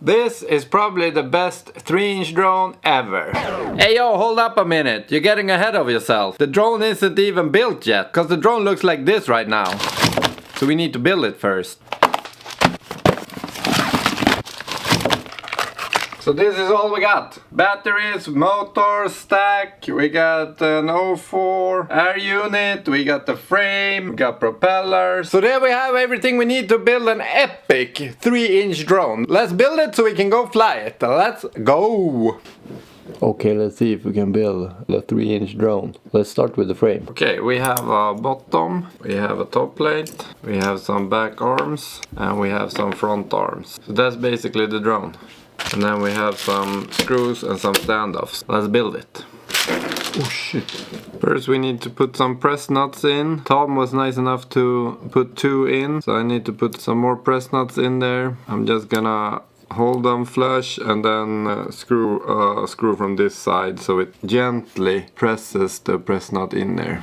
This is probably the best 3-inch drone ever. Hey yo, hold up a minute. You're getting ahead of yourself. The drone isn't even built yet, because the drone looks like this right now. So we need to build it first. So this is all we got. Batteries, motor, stack, we got an O4 air unit, we got the frame, we got propellers. So there we have everything we need to build an epic 3-inch drone. Let's build it so we can go fly it. Let's go! Okay, let's see if we can build a 3-inch drone. Let's start with the frame. Okay, we have a bottom, we have a top plate, we have some back arms, and we have some front arms. So that's basically the drone. And then we have some screws and some standoffs. Let's build it. Oh shit. First we need to put some press nuts in. Tom was nice enough to put 2 in, so I need to put some more press nuts in there. I'm just gonna hold them flush and then screw from this side so it gently presses the press nut in there.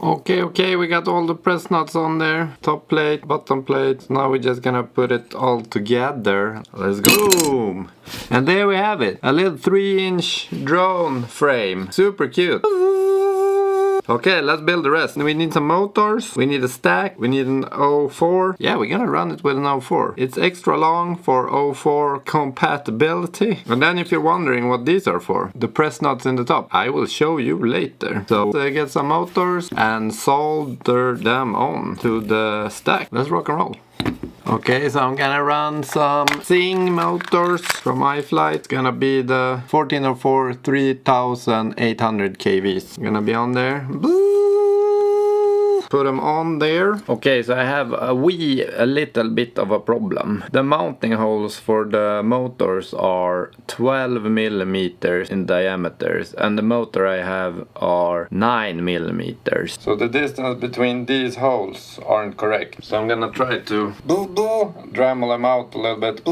Okay, we got all the press nuts on there. Top plate, bottom plate. Now we're just gonna put it all together. Let's go! Boom! And there we have it. A little 3-inch drone frame. Super cute. Okay, let's build the rest. We need some motors, we need a stack, we need an O4. Yeah, we're gonna run it with an O4. It's extra long for O4 compatibility. And then if you're wondering what these are for, the press nuts in the top, I will show you later. So get some motors and solder them on to the stack. Let's rock and roll. Okay, so I'm gonna run some Sing motors from iFlight. It's gonna be the 1404 3800 kVs. Gonna be on there. Put them on there. Okay, so I have a little bit of a problem. The mounting holes for the motors are 12 millimeters in diameter, and the motor I have are 9 millimeters. So the distance between these holes aren't correct. So I'm gonna try to Dremel them out a little bit.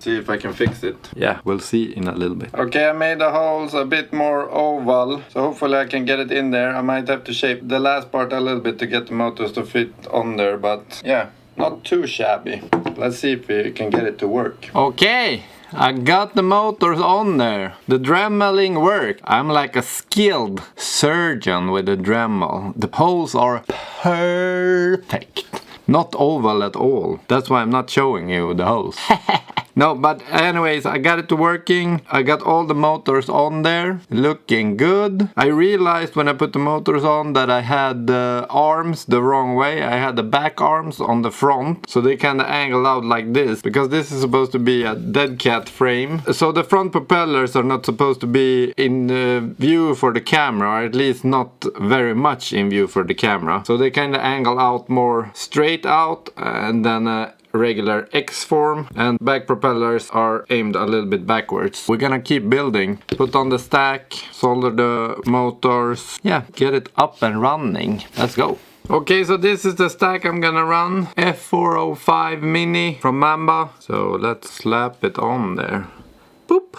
See if I can fix it. Yeah, we'll see in a little bit. Okay, I made the holes a bit more oval, so hopefully I can get it in there. I might have to shape the last part a little bit to get the motors to fit on there, but yeah, not too shabby. Let's see if we can get it to work. Okay, I got the motors on there. The dremeling worked. I'm like a skilled surgeon with the Dremel. The holes are perfect. Not oval at all. That's why I'm not showing you the holes. No, but anyways, I got it to working. I got all the motors on there, looking good. I realized when I put the motors on that I had the arms the wrong way. I had the back arms on the front, so they kind of angle out like this, because this is supposed to be a dead cat frame. So the front propellers are not supposed to be in view for the camera, or at least not very much in view for the camera. So they kind of angle out more straight out, and then regular X form, and back propellers are aimed a little bit backwards. We're gonna keep building, put on the stack, solder the motors, yeah, get it up and running. Let's go. Okay, so this is the stack I'm gonna run, F405 Mini from Mamba. So let's slap it on there. Boop.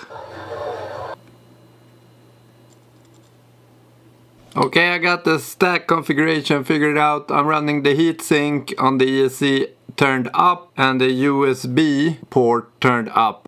Okay, I got the stack configuration figured out. I'm running the heatsink on the ESC turned up and the USB port turned up.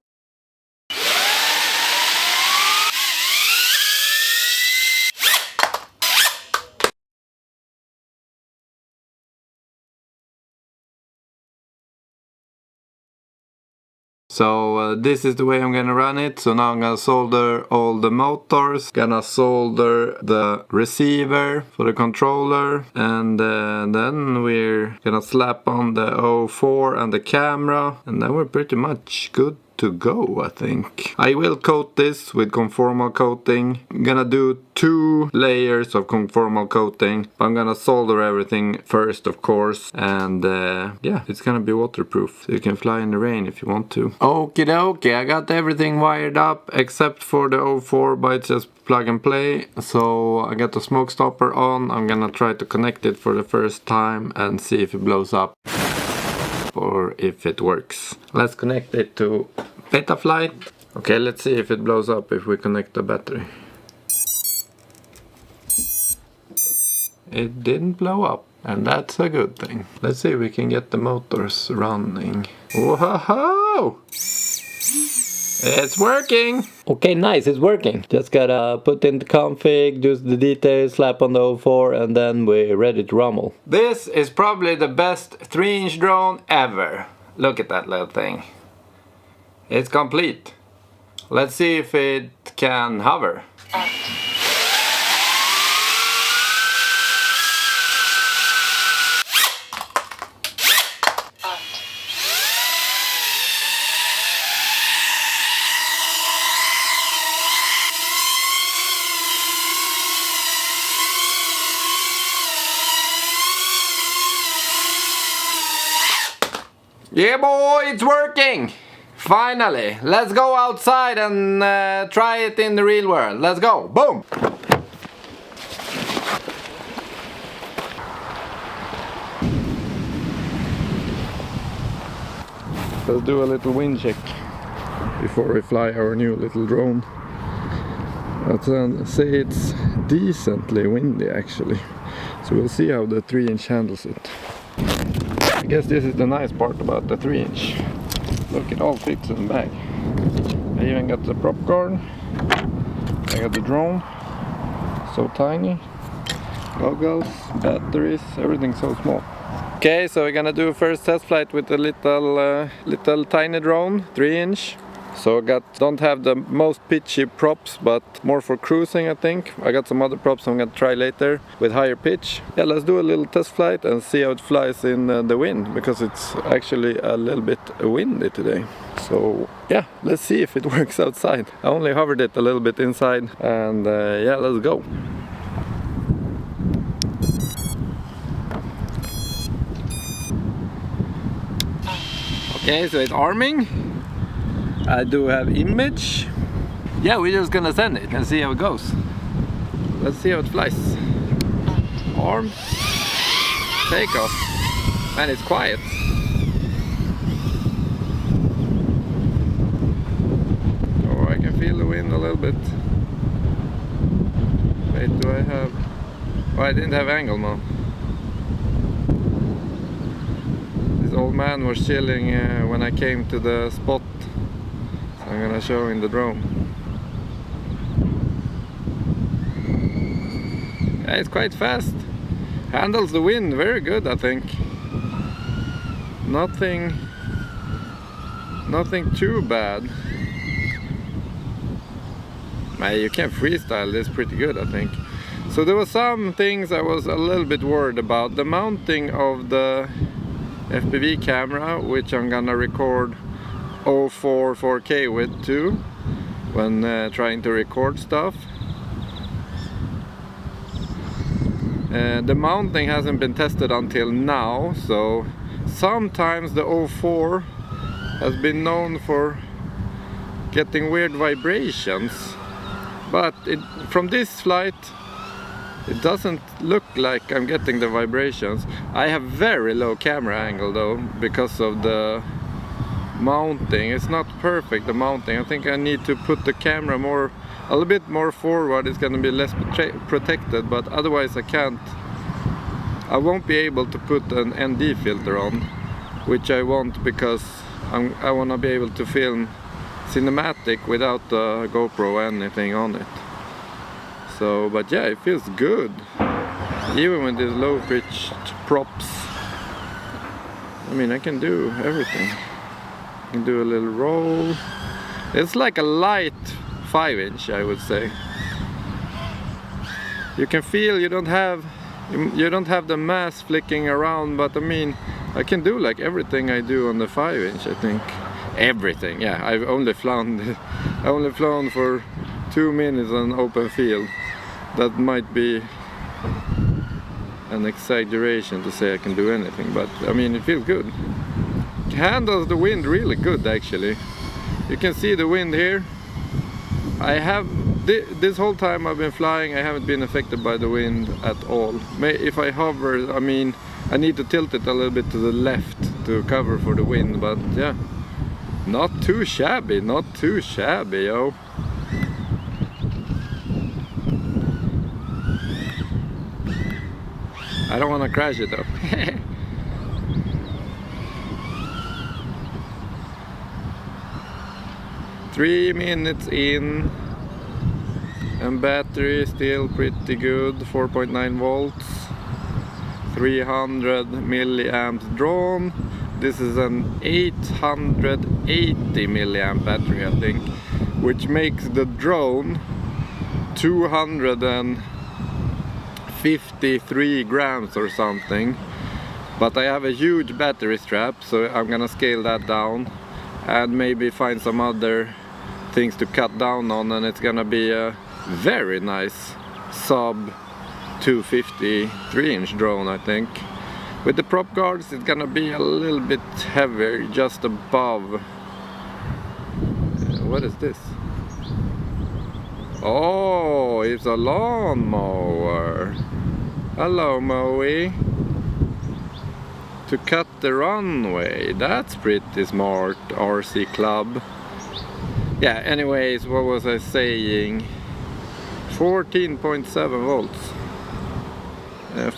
So this is the way I'm gonna run it. So now I'm gonna solder all the motors, gonna solder the receiver for the controller, and then we're gonna slap on the O4 and the camera, and then we're pretty much good to go, I think. I will coat this with conformal coating. I'm gonna do 2 layers of conformal coating. I'm gonna solder everything first, of course, and yeah, it's gonna be waterproof, so you can fly in the rain if you want to. Okie dokie, I got everything wired up except for the O4, but it's just plug and play. So I got the smoke stopper on. I'm gonna try to connect it for the first time and see if it blows up or if it works. Let's connect it to Betaflight. Okay, let's see if it blows up if we connect the battery. It didn't blow up. And that's a good thing. Let's see if we can get the motors running. Whoa! It's working! Okay, nice, it's working. Just gotta put in the config, do the details, slap on the O4, and then we're ready to rumble. This is probably the best 3-inch drone ever. Look at that little thing. It's complete. Let's see if it can hover. Yeah boy, it's working! Finally! Let's go outside and try it in the real world. Let's go! Boom! Let's do a little wind check before we fly our new little drone. I'd say it's decently windy actually. So we'll see how the 3-inch handles it. I guess this is the nice part about the 3-inch. Look, it all fits in the bag. I even got the prop guard. I got the drone. So tiny. Goggles, batteries, everything's so small. Okay, so we're gonna do a first test flight with a little tiny drone, 3-inch. So don't have the most pitchy props, but more for cruising I think. I got some other props I'm gonna try later with higher pitch. Yeah, let's do a little test flight and see how it flies in the wind, because it's actually a little bit windy today. So yeah, let's see if it works outside. I only hovered it a little bit inside, and yeah, let's go. Okay, so it's arming. I do have image. Yeah, we're just gonna send it and see how it goes. Let's see how it flies. Arm. Take off. Man, it's quiet. Oh, I can feel the wind a little bit. Wait, do I have... Oh, I didn't have angle mode. This old man was chilling when I came to the spot. I'm gonna show in the drone. Yeah, it's quite fast. Handles the wind very good, I think. Nothing too bad. You can freestyle this pretty good, I think. So there were some things I was a little bit worried about. The mounting of the FPV camera, which I'm gonna record O4 4K with too when trying to record stuff. The mounting hasn't been tested until now, so sometimes the O4 has been known for getting weird vibrations, but from this flight it doesn't look like I'm getting the vibrations. I have very low camera angle though because of the mounting. It's not perfect, the mounting. I think I need to put the camera a little bit more forward. It's gonna be less protected, but otherwise I won't be able to put an ND filter on, which I want because I want to be able to film cinematic without the GoPro or anything on it. So, but yeah, it feels good even with these low pitched props. I mean, I can do everything. I can do a little roll. It's like a light 5-inch, I would say. You can feel you don't have the mass flicking around, but I mean, I can do like everything I do on the 5-inch, I think. Everything, yeah. I've only flown for 2 minutes on open field. That might be an exaggeration to say I can do anything, but I mean, it feels good. It handles the wind really good actually. You can see the wind here. I have this whole time I've been flying, I haven't been affected by the wind at all. If I hover, I mean, I need to tilt it a little bit to the left to cover for the wind, but yeah, not too shabby, yo. I don't want to crash it though. 3 minutes in, and battery still pretty good, 4.9 volts, 300 milliamps drawn. This is an 880 milliamp battery, I think, which makes the drone 253 grams or something. But I have a huge battery strap, so I'm gonna scale that down and maybe find some other things to cut down on, and it's gonna be a very nice sub 250 3-inch drone, I think. With the prop guards it's gonna be a little bit heavier, just above. What is this? Oh, it's a lawnmower. Hello, Moe. To cut the runway, that's pretty smart, RC Club. Yeah, anyways, what was I saying? 14.7 volts.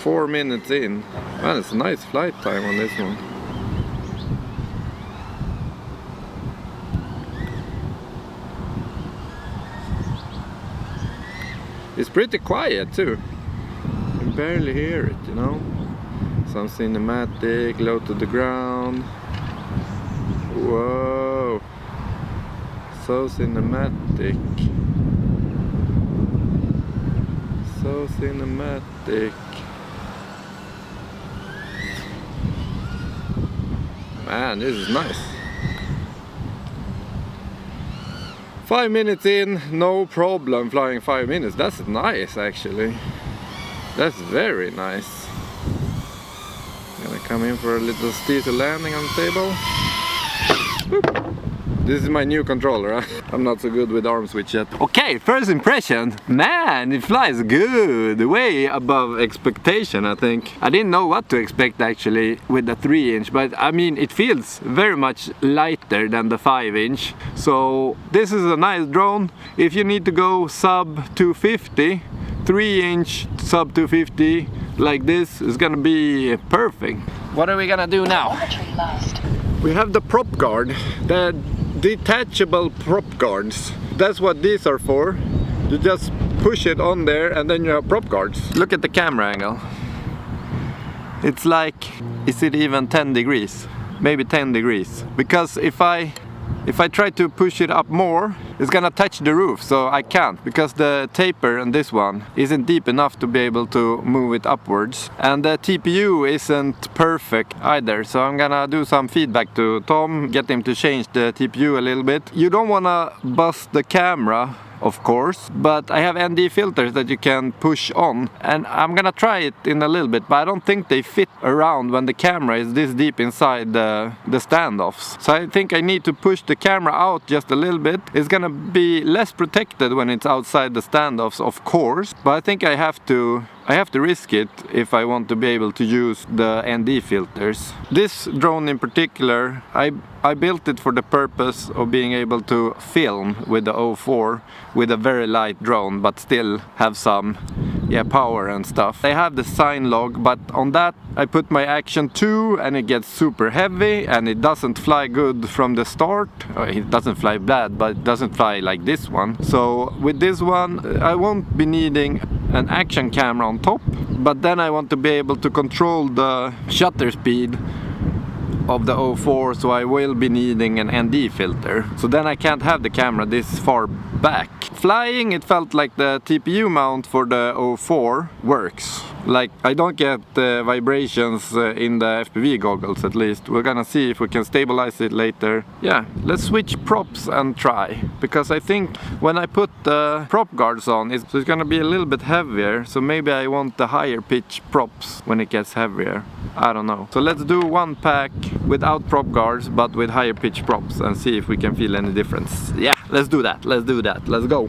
4 minutes in. Man, it's a nice flight time on this one. It's pretty quiet too. You can barely hear it, you know. Some cinematic, low to the ground. Whoa. So cinematic. So cinematic. Man, this is nice. 5 minutes in, no problem flying 5 minutes. That's nice, actually. That's very nice. Gonna come in for a little steeper landing on the table. Whoop. This is my new controller. I'm not so good with arm switch yet. Okay, first impression. Man, it flies good. Way above expectation, I think. I didn't know what to expect actually with the 3-inch, but I mean, it feels very much lighter than the 5-inch. So this is a nice drone. If you need to go sub 250, 3-inch sub 250 like this is gonna be perfect. What are we gonna do now? We have the prop guard, the detachable prop guards. That's what these are for. You just push it on there and then you have prop guards. Look at the camera angle. It's like, is it even 10 degrees? Maybe 10 degrees. Because if I try to push it up more, it's gonna touch the roof, so I can't, because the taper on this one isn't deep enough to be able to move it upwards. And the TPU isn't perfect either, so I'm gonna do some feedback to Tom, get him to change the TPU a little bit. You don't wanna bust the camera, of course, but I have ND filters that you can push on, and I'm gonna try it in a little bit, but I don't think they fit around when the camera is this deep inside the standoffs. So I think I need to push the camera out just a little bit. It's gonna be less protected when it's outside the standoffs, of course, but I think I have to risk it if I want to be able to use the ND filters. This drone in particular, I built it for the purpose of being able to film with the O4 with a very light drone, but still have some power and stuff. I have the sign log, but on that I put my Action 2 and it gets super heavy and it doesn't fly good from the start. It doesn't fly bad, but it doesn't fly like this one. So with this one I won't be needing an action camera on top, but then I want to be able to control the shutter speed of the O4, so I will be needing an ND filter. So then I can't have the camera this far back. Flying, it felt like the TPU mount for the O4 works. Like, I don't get vibrations in the FPV goggles, at least. We're gonna see if we can stabilize it later. Yeah, let's switch props and try. Because I think when I put the prop guards on, it's gonna be a little bit heavier. So maybe I want the higher pitch props when it gets heavier. I don't know. So let's do one pack without prop guards, but with higher pitch props, and see if we can feel any difference. Yeah, let's do that. Let's do that. Let's go.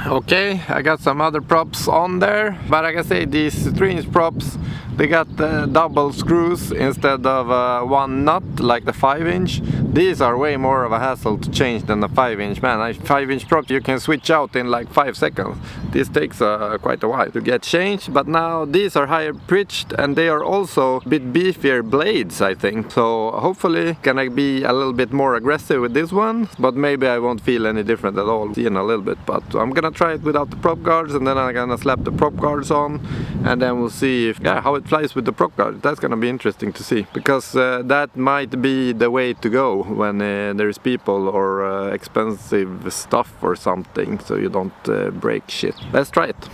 Okay, I got some other props on there, but like I say, these 3-inch props, they got double screws instead of one nut like the 5-inch. These are way more of a hassle to change than a 5-inch. Man, a 5-inch prop you can switch out in like 5 seconds. This takes quite a while to get changed, but now these are higher pitched and they are also a bit beefier blades, I think. So hopefully gonna be a little bit more aggressive with this one, but maybe I won't feel any different at all. See in a little bit, but I'm gonna try it without the prop guards, and then I'm gonna slap the prop guards on, and then we'll see if, how it flies with the prop guard. That's gonna be interesting to see, because that might be the way to go when there's people or expensive stuff or something, so you don't break shit. Let's try it.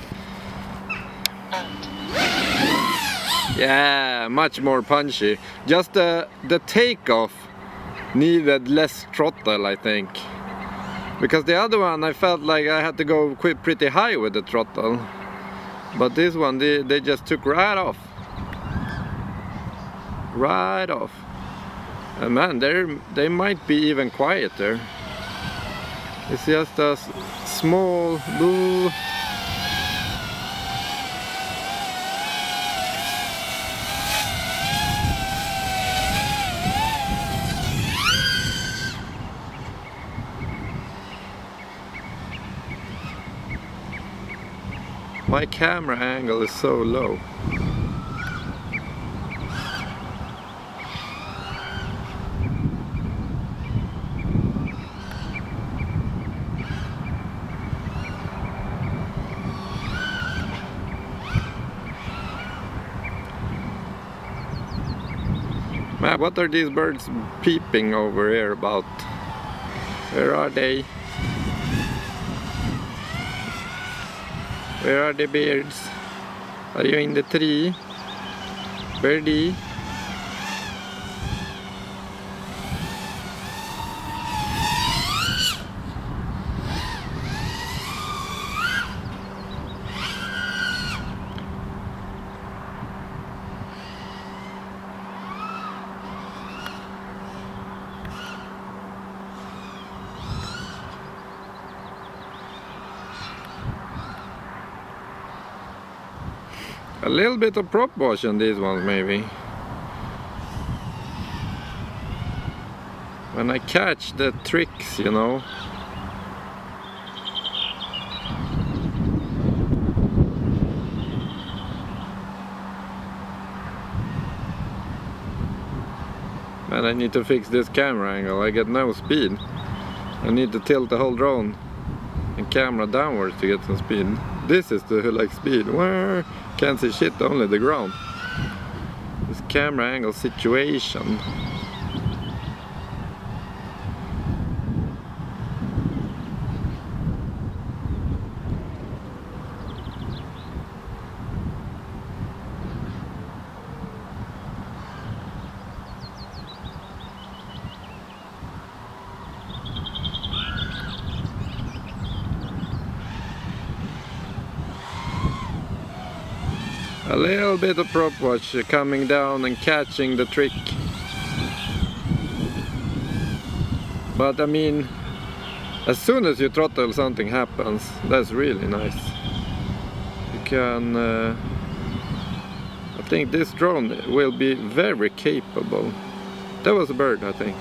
Yeah, much more punchy. Just the takeoff needed less throttle, I think. Because the other one I felt like I had to go pretty high with the throttle. But this one they just took right off. Right off. And man, they might be even quieter. It's just a small boo. My camera angle is so low. Man, what are these birds peeping over here about? Where are they? Where are the birds? Are you in the tree? Birdie? A little bit of prop wash on these ones, maybe. When I catch the tricks, you know. Man, I need to fix this camera angle. I get no speed. I need to tilt the whole drone and camera downwards to get some speed. This is the like speed. Can't see shit, only the ground. This camera angle situation. A little bit of prop wash coming down and catching the trick. But I mean, as soon as you throttle, something happens. That's really nice. You can... I think this drone will be very capable. That was a bird, I think.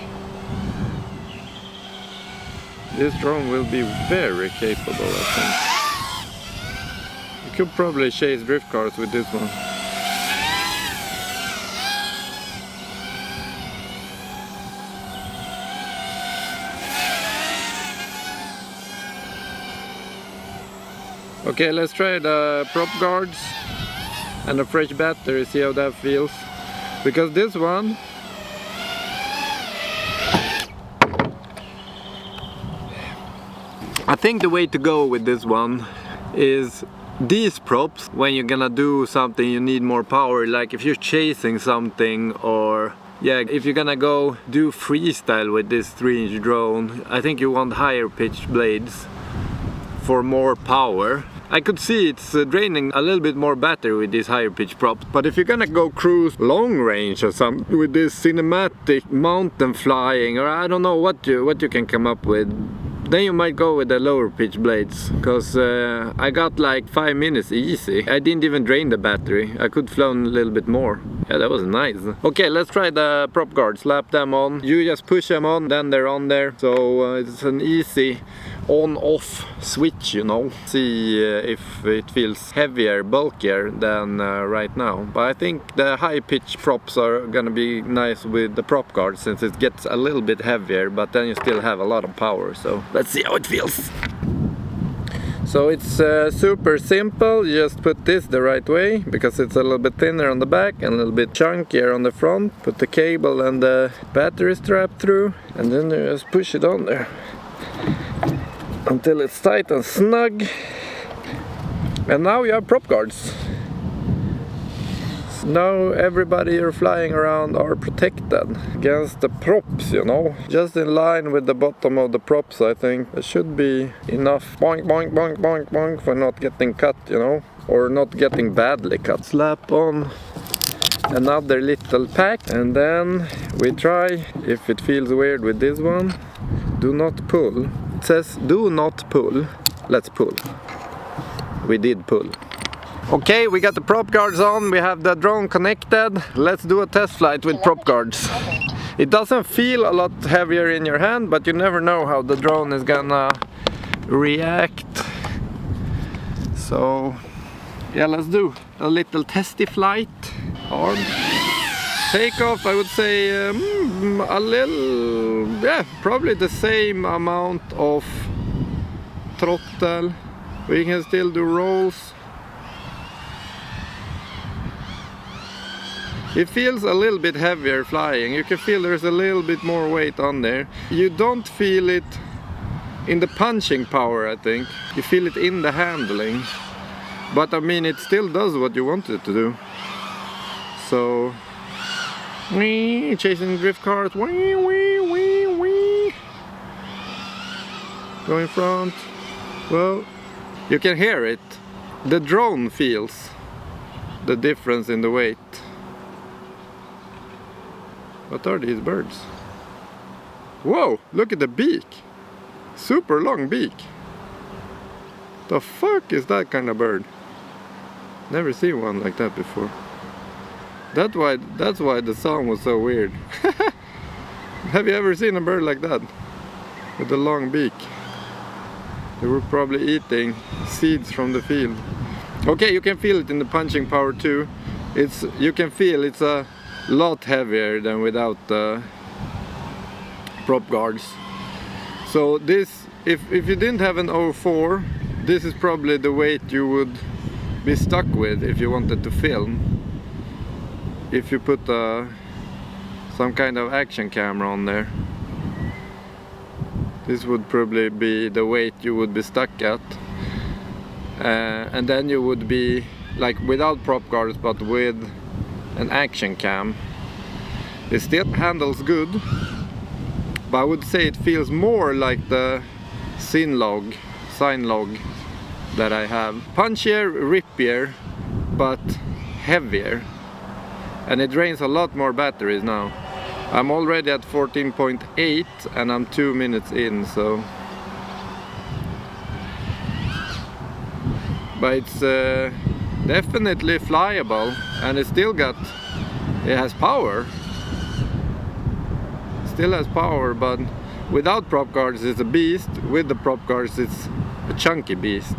This drone will be very capable, I think. Could probably chase drift cars with this one. Okay, let's try the prop guards and a fresh battery, see how that feels. Because this one, I think the way to go with this one is these props. When you're gonna do something you need more power, like if you're chasing something, or if you're gonna go do freestyle with this 3-inch drone, I think you want higher pitched blades for more power. I could see it's draining a little bit more battery with these higher pitch props, but if you're gonna go cruise long range or something with this cinematic mountain flying, or I don't know what you can come up with, then you might go with the lower pitch blades, because I got like 5 minutes easy. I didn't even drain the battery. I could flown a little bit more. Yeah, that was nice. Okay, let's try the prop guard. Slap them on. You just push them on, then they're on there. So it's an easy on-off switch, you know. See if it feels heavier, bulkier than right now. But I think the high pitch props are gonna be nice with the prop guard, since it gets a little bit heavier, but then you still have a lot of power. So let's see how it feels. So it's super simple. You just put this the right way, because it's a little bit thinner on the back and a little bit chunkier on the front. Put the cable and the battery strap through, and then you just push it on there until it's tight and snug. And now you have prop guards. So now everybody you're flying around are protected against the props, you know. Just in line with the bottom of the props, I think. It should be enough boink, boink, boink, boink, boink for not getting cut, you know. Or not getting badly cut. Slap on another little pack, and then we try if it feels weird with this one. Do not pull. It says do not pull. Let's pull. We did pull. Okay, we got the prop guards on. We have the drone connected. Let's do a test flight with prop guards. It doesn't feel a lot heavier in your hand, but you never know how the drone is gonna react. So yeah, let's do a little testy flight. Arm. Takeoff, I would say a little, yeah, probably the same amount of throttle. We can still do rolls. It feels a little bit heavier flying. You can feel there's a little bit more weight on there. You don't feel it in the punching power, I think. You feel it in the handling. But I mean, it still does what you want it to do. So, wee, chasing drift cars, wee, wee, wee, wee. Going front. Well, you can hear it. The drone feels the difference in the weight. What are these birds? Whoa, look at the beak. Super long beak. The fuck is that kind of bird? Never seen one like that before. That's why the sound was so weird. Have you ever seen a bird like that? With a long beak. They were probably eating seeds from the field. Okay, you can feel it in the punching power too. You can feel it's a lot heavier than without the prop guards. So this, if you didn't have an O4, this is probably the weight you would be stuck with if you wanted to film. If you put some kind of action camera on there, this would probably be the weight you would be stuck at. And then you would be like without prop guards, but with an action cam. It still handles good, but I would say it feels more like the sign log that I have. Punchier, rippier, but heavier. And it drains a lot more batteries now. I'm already at 14.8 and I'm 2 minutes in, so. But it's definitely flyable, and it has power. Still has power, but without prop guards it's a beast. With the prop guards it's a chunky beast.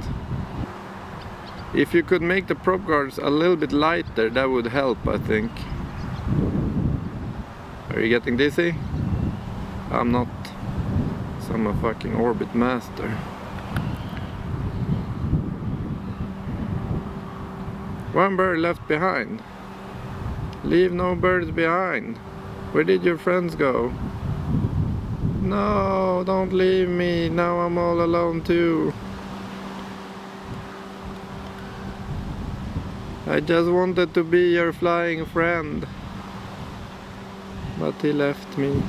If you could make the prop guards a little bit lighter, that would help, I think. Are you getting dizzy? I'm not. So I'm a fucking orbit master. One bird left behind. Leave no birds behind. Where did your friends go? No, don't leave me. Now I'm all alone too. I just wanted to be your flying friend. But he left me.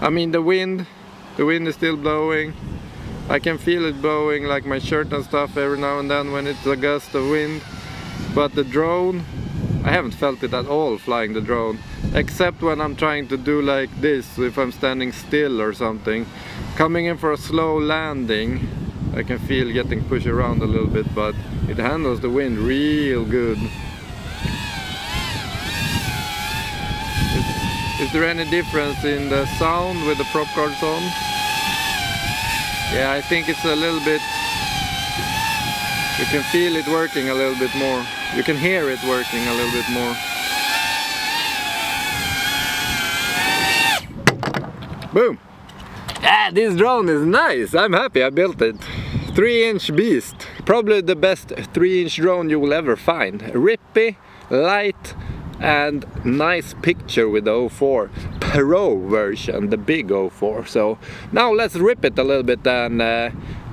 I mean, the wind is still blowing. I can feel it blowing like my shirt and stuff every now and then when it's a gust of wind. But the drone, I haven't felt it at all flying the drone. Except when I'm trying to do like this, if I'm standing still or something. Coming in for a slow landing. I can feel getting pushed around a little bit, but it handles the wind real good. Is there any difference in the sound with the prop guards on? Yeah, I think it's a little bit... You can feel it working a little bit more. You can hear it working a little bit more. Boom! Ah, this drone is nice! I'm happy I built it. 3-inch beast. Probably the best 3-inch drone you will ever find. Rippy, light, and nice picture with the O4 Pro version, the big O4. So now let's rip it a little bit and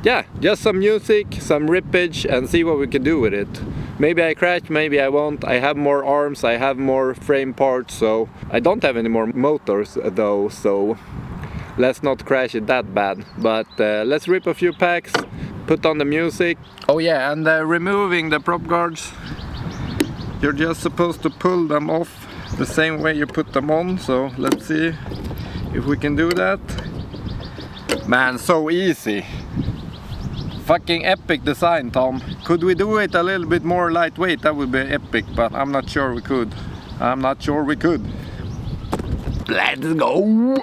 yeah, just some music, some rippage, and see what we can do with it. Maybe I crash, maybe I won't. I have more arms, I have more frame parts, so I don't have any more motors though, so let's not crash it that bad. But let's rip a few packs, put on the music. Oh yeah, and removing the prop guards. You're just supposed to pull them off the same way you put them on, so let's see if we can do that. Man, so easy. Fucking epic design, Tom. Could we do it a little bit more lightweight? That would be epic, but I'm not sure we could. I'm not sure we could. Let's go!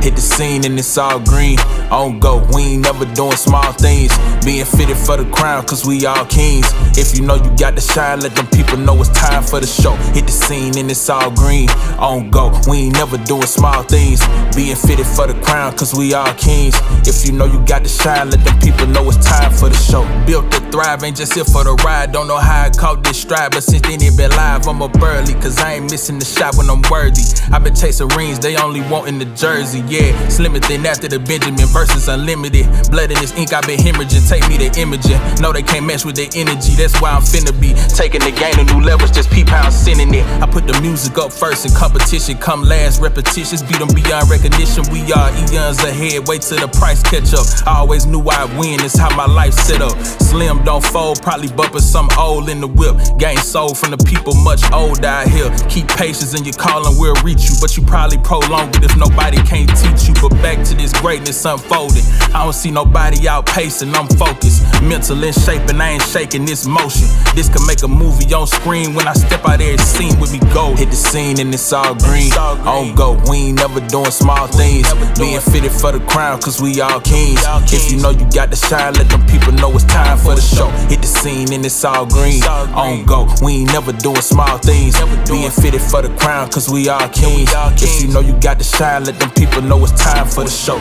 Hit the scene and it's all green. On go, we ain't never doing small things. Being fitted for the crown, cause we all kings. If you know you got to shine, let them people know it's time for the show. Hit the scene and it's all green. On go, we ain't never doing small things. Being fitted for the crown, cause we all kings. If you know you got to shine, let them people know it's time for the show. Built to thrive, ain't just here for the ride. Don't know how I caught this stride, but since then it been live, I'm up early. Cause I ain't missing the shot when I'm worthy. I've been chasing rings, they only want in the jersey, yeah. Slimmer than after the Benjamin versus unlimited. Blood in this ink, I've been hemorrhaging. Take me to imaging. No, they can't match with their energy. That's why I'm finna be taking the game to new levels. Just peep how I'm sending it. I put the music up first and competition come last. Repetitions beat them beyond recognition. We are eons ahead. Wait till the price catch up. I always knew I'd win. It's how my life set up. Slim don't fold. Probably bumping some old in the whip. Game sold from the people much older out here. Keep patience in your calling. We'll reach you, but you probably prolong it if nobody can't teach you. But back to this greatness unfolding. I don't see nobody outpacing, I'm focused. Mental in shape and I ain't shaking this motion. This can make a movie on screen. When I step out there, it's seen with me gold. Hit the scene and it's all green. On go, we ain't never doing small things. Being fitted for the crown, cause we all kings. If you know you got to shine, let them people know it's time for the show. Hit the scene and it's all green. On go, we ain't never doing small things. Being fitted for the crown, cause we all kings. If you know you got to shine, let them people know it's time for the show.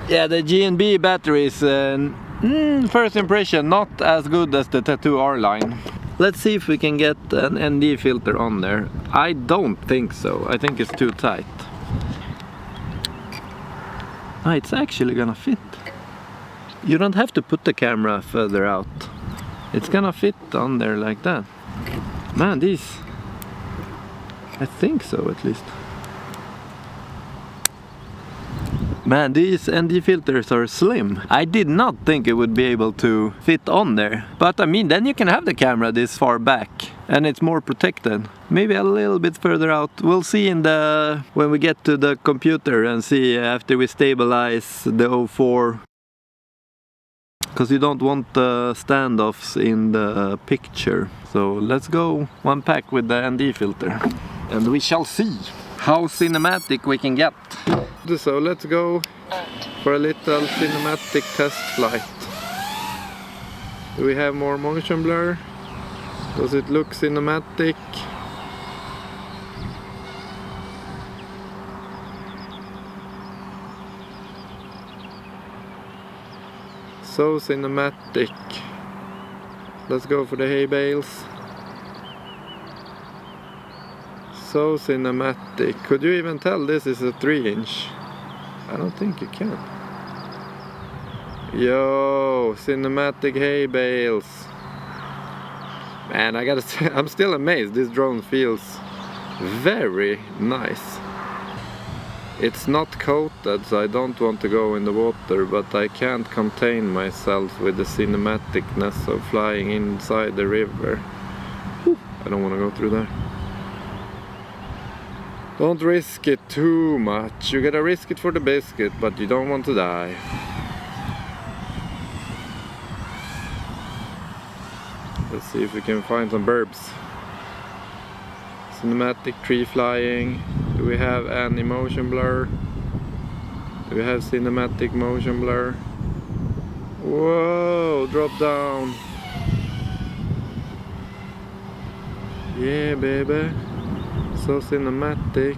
Yeah, the G&B battery is first impression not as good as the Tattoo R line. Let's see if we can get an ND filter on there. I don't think so. I think it's too tight. Ah, it's actually gonna fit. You don't have to put the camera further out. It's gonna fit on there like that. Man, these... I think so, at least. Man, these ND filters are slim. I did not think it would be able to fit on there. But I mean, then you can have the camera this far back and it's more protected. Maybe a little bit further out. We'll see when we get to the computer and see after we stabilize the O4. Because you don't want the standoffs in the picture. So let's go one pack with the ND filter. And we shall see how cinematic we can get. So let's go for a little cinematic test flight. Do we have more motion blur? Does it look cinematic? So cinematic. Let's go for the hay bales. So cinematic. Could you even tell this is a 3-inch? I don't think you can. Yo, cinematic hay bales. Man, I gotta say, I'm still amazed. This drone feels very nice. It's not coated, so I don't want to go in the water, but I can't contain myself with the cinematicness of flying inside the river. Whew, I don't want to go through there. Don't risk it too much. You gotta risk it for the biscuit, but you don't want to die. Let's see if we can find some burbs. Cinematic tree flying. Do we have any motion blur? Do we have cinematic motion blur? Whoa, drop down. Yeah, baby. So cinematic.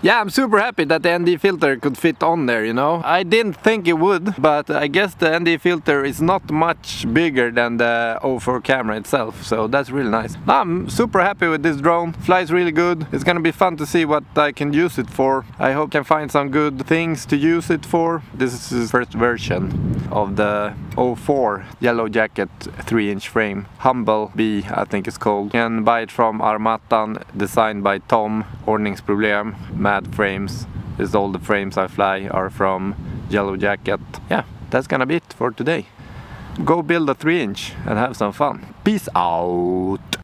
Yeah, I'm super happy that the ND filter could fit on there, you know. I didn't think it would, but I guess the ND filter is not much bigger than the O4 camera itself, so that's really nice. I'm super happy with this drone. Flies really good. It's gonna be fun to see what I can use it for. I hope I can find some good things to use it for. This is the first version of the O4 yellow jacket 3-inch frame. Humble B, I think it's called. You can buy it from Armatan, designed by Tom, Ordningsproblem. Mad frames. This is all the frames I fly are from Yellow Jacket. Yeah, that's gonna be it for today. Go build a 3-inch and have some fun. Peace out!